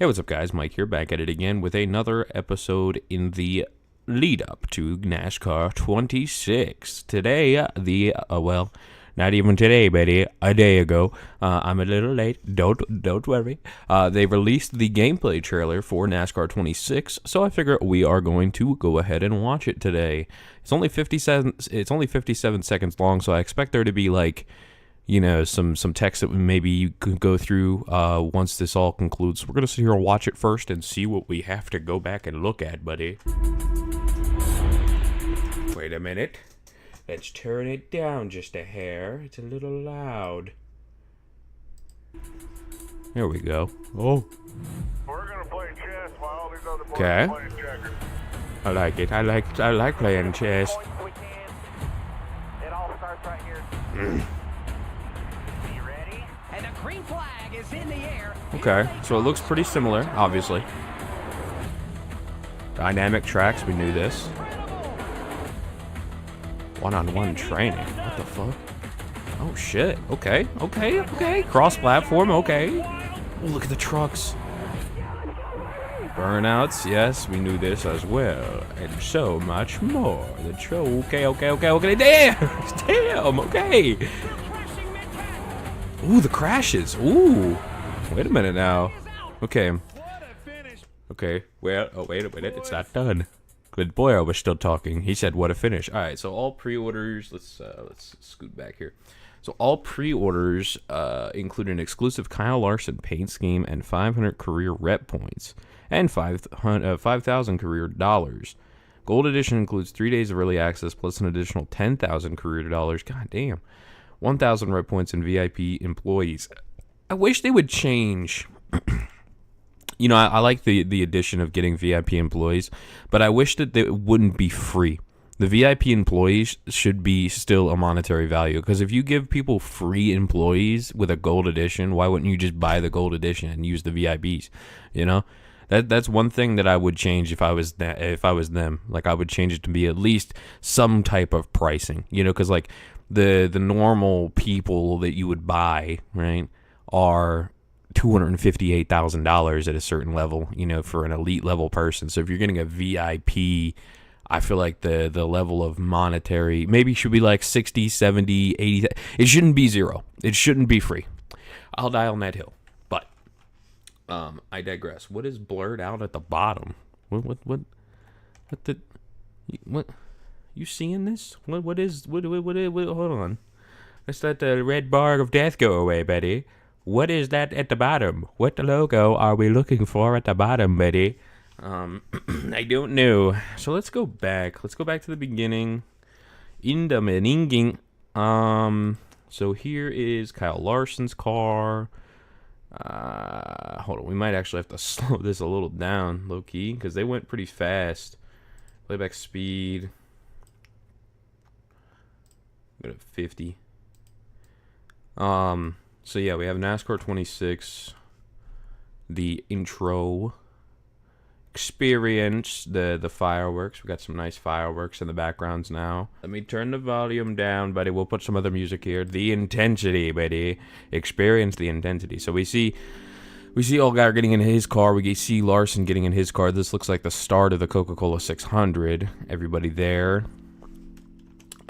Hey, what's up, guys? Mike here, back at it again with another episode in the lead up to NASCAR 26. Today, well, not even today, buddy, a day ago. I'm a little late. Don't worry. They released the gameplay trailer for NASCAR 26, so I figure we are going to go ahead and watch it today. It's only 57 seconds long, so I expect there to be like, you know, some text that maybe you could go through once this all concludes. So we're going to sit here and watch it first and see what we have to go back and look at, buddy. Wait a minute. Let's turn it down just a hair. It's a little loud. There we go. Oh. We're going to play chess while all these other boys Okay. are playing checkers. I like it. I like playing chess. It all starts right here. You ready? And the green flag is in the air. Okay, so it looks pretty similar, obviously. Dynamic tracks, we knew this. One-on-one training. What the fuck? Oh shit. Okay. Cross-platform. Okay. Oh, look at the trucks. Burnouts. Yes, we knew this as well, and so much more. Okay. Damn. Okay. Ooh, the crashes. Ooh. Wait a minute now. Okay. Okay. Well. Oh, wait a minute. It's not done. Good boy, I was still talking. He said, "What a finish!" All right, so all pre-orders. Let's scoot back here. So all pre-orders include an exclusive Kyle Larson paint scheme and 500 career rep points and 5,000 career dollars. Gold edition includes 3 days of early access plus an additional 10,000 career dollars. God damn, 1,000 rep points and VIP employees. I wish they would change. You know, I like the addition of getting VIP employees, but I wish that they wouldn't be free. The VIP employees should be still a monetary value, because if you give people free employees with a gold edition, why wouldn't you just buy the gold edition and use the VIPs? You know, that's one thing that I would change if I was them. Like, I would change it to be at least some type of pricing. You know, because like the normal people that you would buy, right, are $258,000 at a certain level, you know, for an elite level person. So if you're getting a VIP, I feel like the level of monetary maybe should be like 60, 70, 80. It shouldn't be zero. It shouldn't be free. I'll die on that hill. But I digress. What is blurred out at the bottom? What you seeing this? What hold on. Let's let the red bar of death go away, Betty. What is that at the bottom? What logo are we looking for at the bottom, Betty? I don't know. So let's go back. Let's go back to the beginning. In the beginning. So here is Kyle Larson's car. Hold on. We might actually have to slow this a little down, low key, because they went pretty fast. Playback speed. Go to 50. So yeah, we have NASCAR 26, the intro, experience, the fireworks. We got some nice fireworks in the backgrounds now. Let me turn the volume down, buddy. We'll put some other music here. The intensity, buddy. Experience the intensity. So we see Allgaier getting in his car. We see Larson getting in his car. This looks like the start of the Coca-Cola 600. Everybody there.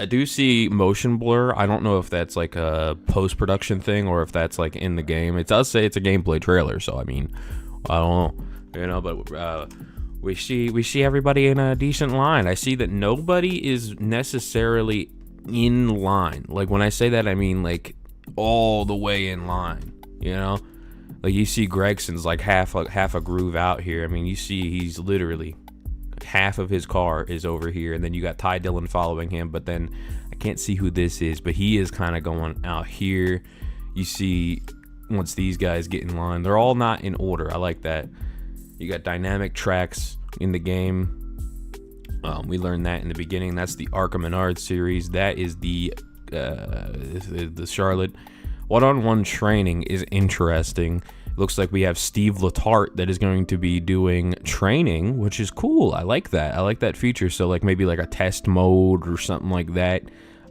I do see motion blur. I don't know if that's like a post-production thing or if that's like in the game. It does say it's a gameplay trailer, so I mean, I don't know, you know. But we see everybody in a decent line. I see that nobody is necessarily in line. Like, when I say that, I mean like all the way in line. You know, like you see Gregson's like half a groove out here. I mean, you see he's literally half of his car is over here, and then you got Ty Dillon following him, but then I can't see who this is, but he is kind of going out here. You see, once these guys get in line, they're all not in order. I like that. You got dynamic tracks in the game. We learned that in the beginning. That's the Arkham Menard series. That is the Charlotte. One-on-one training is interesting. Looks like we have Steve Letarte that is going to be doing training, which is cool. I like that. I like that feature. So like maybe like a test mode or something like that.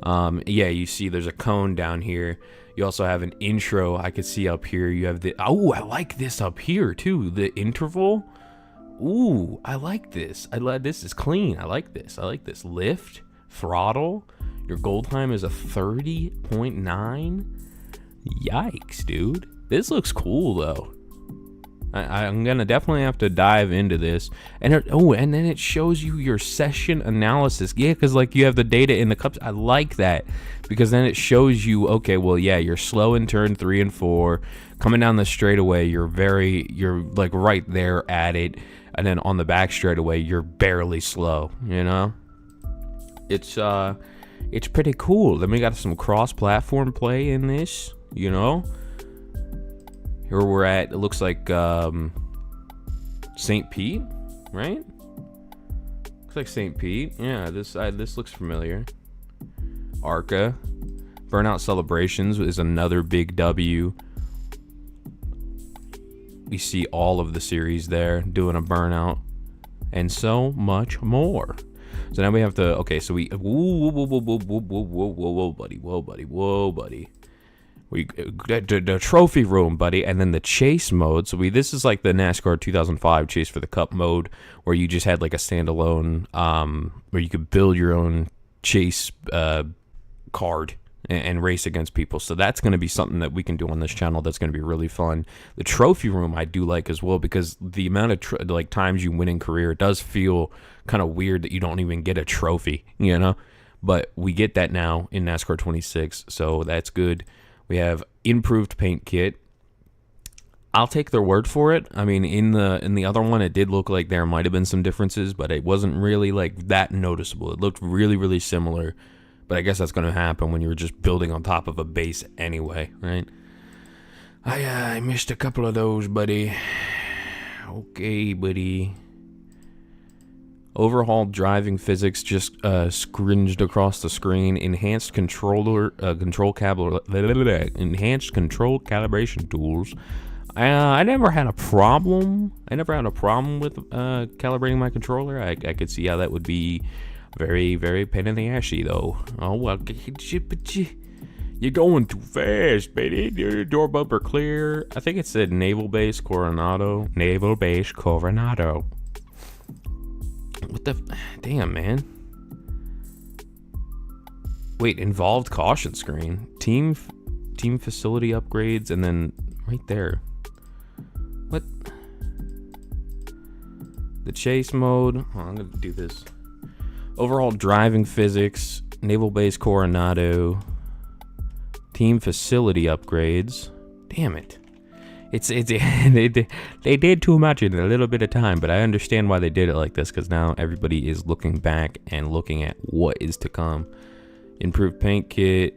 Yeah, you see there's a cone down here. You also have an intro I could see up here. You have the, oh, I like this up here too. The interval. Ooh, I like this. This is clean. I like this. Lift, throttle. Your goal time is a 30.9. Yikes, dude. This looks cool though. I'm gonna definitely have to dive into this. And and then it shows you your session analysis. Yeah, because like you have the data in the cups. I like that because then it shows you, okay, well, yeah, you're slow in turn 3 and 4. Coming down the straightaway, you're like right there at it. And then on the back straightaway, you're barely slow. You know, it's pretty cool. Then we got some cross-platform play in this. You know. Here we're at, it looks like St. Pete, right? Looks like St. Pete. Yeah, this looks familiar. ARCA. Burnout Celebrations is another big W. We see all of the series there doing a burnout. And so much more. So now we have to, okay, so we, whoa, buddy. We the trophy room, buddy, and then the chase mode. So this is like the NASCAR 2005 Chase for the Cup mode, where you just had like a standalone, where you could build your own chase card and race against people. So that's going to be something that we can do on this channel. That's going to be really fun. The trophy room I do like as well, because the amount of like times you win in career, it does feel kind of weird that you don't even get a trophy, you know. But we get that now in NASCAR 26, so that's good. We have improved paint kit. I'll take their word for it. I mean, in the other one, it did look like there might have been some differences, but it wasn't really like that noticeable. It looked really, really similar. But I guess that's going to happen when you're just building on top of a base anyway, right? I missed a couple of those, buddy. Okay, buddy. Overhauled driving physics just scringed across the screen. Enhanced control calibration tools. I never had a problem. With calibrating my controller. I could see how that would be very, very pain in the assy though. Oh well, you're going too fast, baby. Your door bumper clear. I think it said Naval Base Coronado. Naval Base Coronado. What the damn, man? Wait, involved caution screen, team facility upgrades, and then right there. What? The chase mode. Oh, I'm gonna do this. Overall driving physics, Naval Base Coronado, team facility upgrades. Damn it. They did too much in a little bit of time, but I understand why they did it like this, because now everybody is looking back and looking at what is to come. Improved paint kit,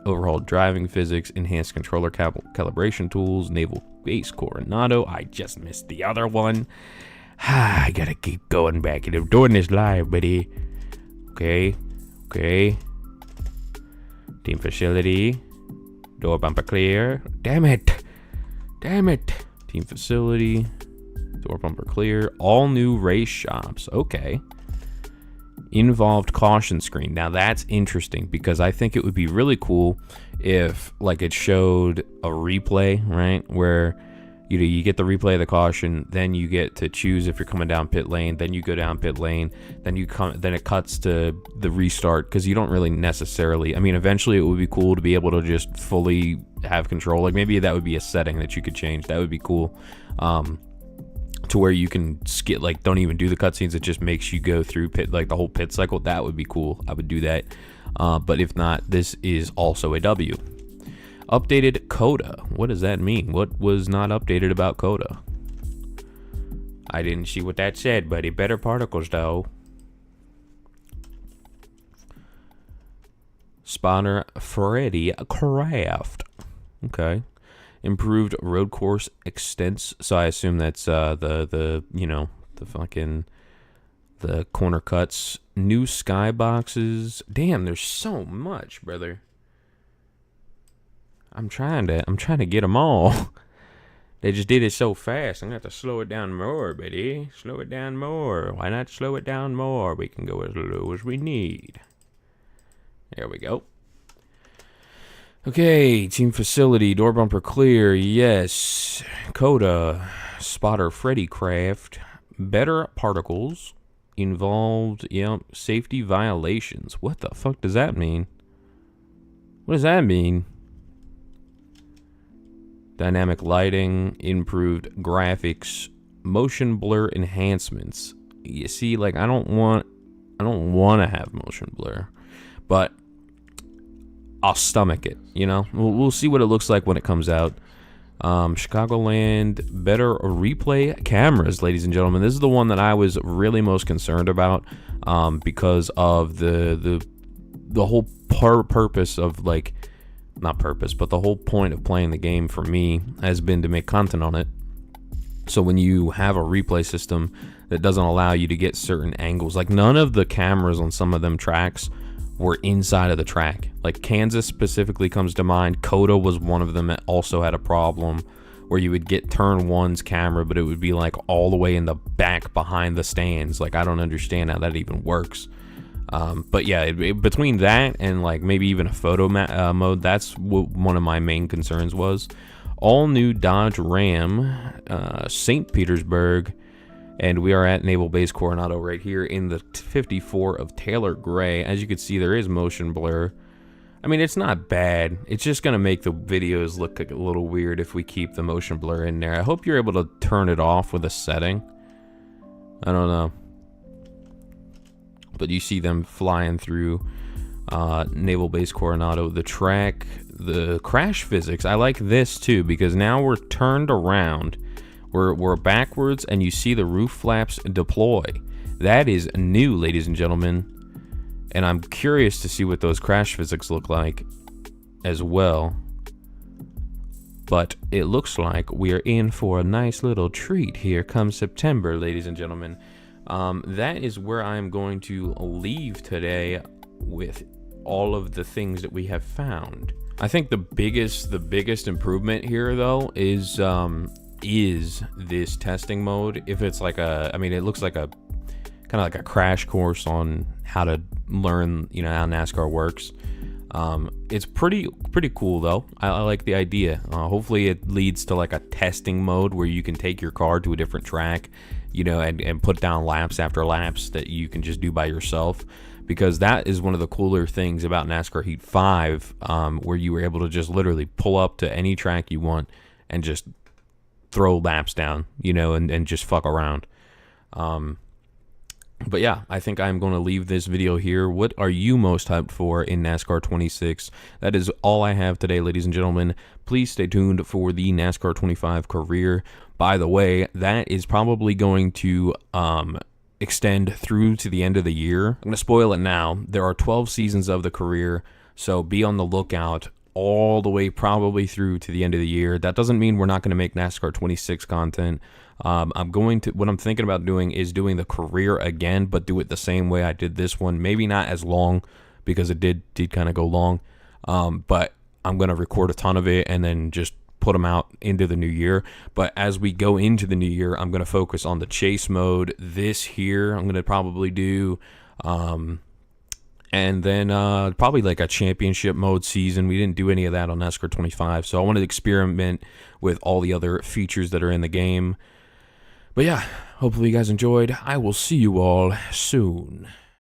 overhauled driving physics, enhanced controller calibration tools, Naval Base Coronado. I just missed the other one. I gotta keep going back, and I'm doing this live, buddy. Okay. Team facility, door bumper clear. Damn it. Team facility, door bumper clear. All new race shops. Okay. Involved caution screen. Now that's interesting, because I think it would be really cool if like it showed a replay, right? Where you get the replay of the caution, then you get to choose if you're coming down pit lane, then you go down pit lane, then it cuts to the restart, because you don't really necessarily, I mean, eventually it would be cool to be able to just fully have control. Like maybe that would be a setting that you could change. That would be cool. To where you can skip, like don't even do the cutscenes, it just makes you go through pit, like the whole pit cycle. That would be cool. I would do that. But if not, this is also a W. Updated Coda. What does that mean? What was not updated about Coda? I didn't see what that said, buddy. Better particles, though. Spotter Freddy Craft. Okay. Improved road course extents. So I assume that's the corner cuts. New skyboxes. Damn, there's so much, brother. I'm trying to get them all. They just did it so fast. I'm gonna have to slow it down more, buddy. Slow it down more. Why not slow it down more? We can go as low as we need. There we go. Okay, team facility, door bumper clear, yes. Coda, spotter Freddy Craft, better particles, involved, yep, safety violations. What the fuck does that mean? What does that mean? Dynamic lighting, improved graphics, motion blur enhancements. You see, like I don't want to have motion blur, but I'll stomach it. You know, we'll see what it looks like when it comes out. Chicagoland, better replay cameras, ladies and gentlemen. This is the one that I was really most concerned about, because of the whole purpose of, like, not purpose, but the whole point of playing the game for me has been to make content on it. So when you have a replay system that doesn't allow you to get certain angles, like none of the cameras on some of them tracks were inside of the track. Like Kansas specifically comes to mind. Coda was one of them that also had a problem where you would get turn one's camera, but it would be like all the way in the back behind the stands. Like I don't understand how that even works. But yeah, between that and like maybe even a photo mode, that's what one of my main concerns was. All new Dodge Ram, St. Petersburg, and we are at Naval Base Coronado right here in the 54 of Taylor Gray. As you can see, there is motion blur. I mean, it's not bad. It's just going to make the videos look like a little weird if we keep the motion blur in there. I hope you're able to turn it off with a setting. I don't know. But you see them flying through Naval Base Coronado. The track, the crash physics, I like this too, because now we're turned around. We're backwards, and you see the roof flaps deploy. That is new, ladies and gentlemen. And I'm curious to see what those crash physics look like as well. But it looks like we're in for a nice little treat here come September, ladies and gentlemen. That is where I'm going to leave today with all of the things that we have found. I think the biggest improvement here, though, is this testing mode. If it's like it looks like a kind of like a crash course on how to learn, you know, how NASCAR works. It's pretty cool though. I like the idea. Hopefully it leads to like a testing mode where you can take your car to a different track, you know, and put down laps after laps that you can just do by yourself. Because that is one of the cooler things about NASCAR Heat 5, where you were able to just literally pull up to any track you want and just throw laps down, you know, and just fuck around. But yeah, I think I'm going to leave this video here. What are you most hyped for in NASCAR 26? That is all I have today, ladies and gentlemen. Please stay tuned for the NASCAR 25 career. By the way, that is probably going to extend through to the end of the year. I'm going to spoil it now. There are 12 seasons of the career, so be on the lookout all the way probably through to the end of the year. That doesn't mean we're not going to make NASCAR 26 content. What I'm thinking about doing is doing the career again, but do it the same way I did this one. Maybe not as long, because it did kind of go long. But I'm going to record a ton of it and then just put them out into the new year. But as we go into the new year, I'm going to focus on the chase mode. This here I'm going to probably do, and then probably like a championship mode season. We didn't do any of that on NASCAR 25, so I wanted to experiment with all the other features that are in the game. But yeah, hopefully you guys enjoyed. I will see you all soon.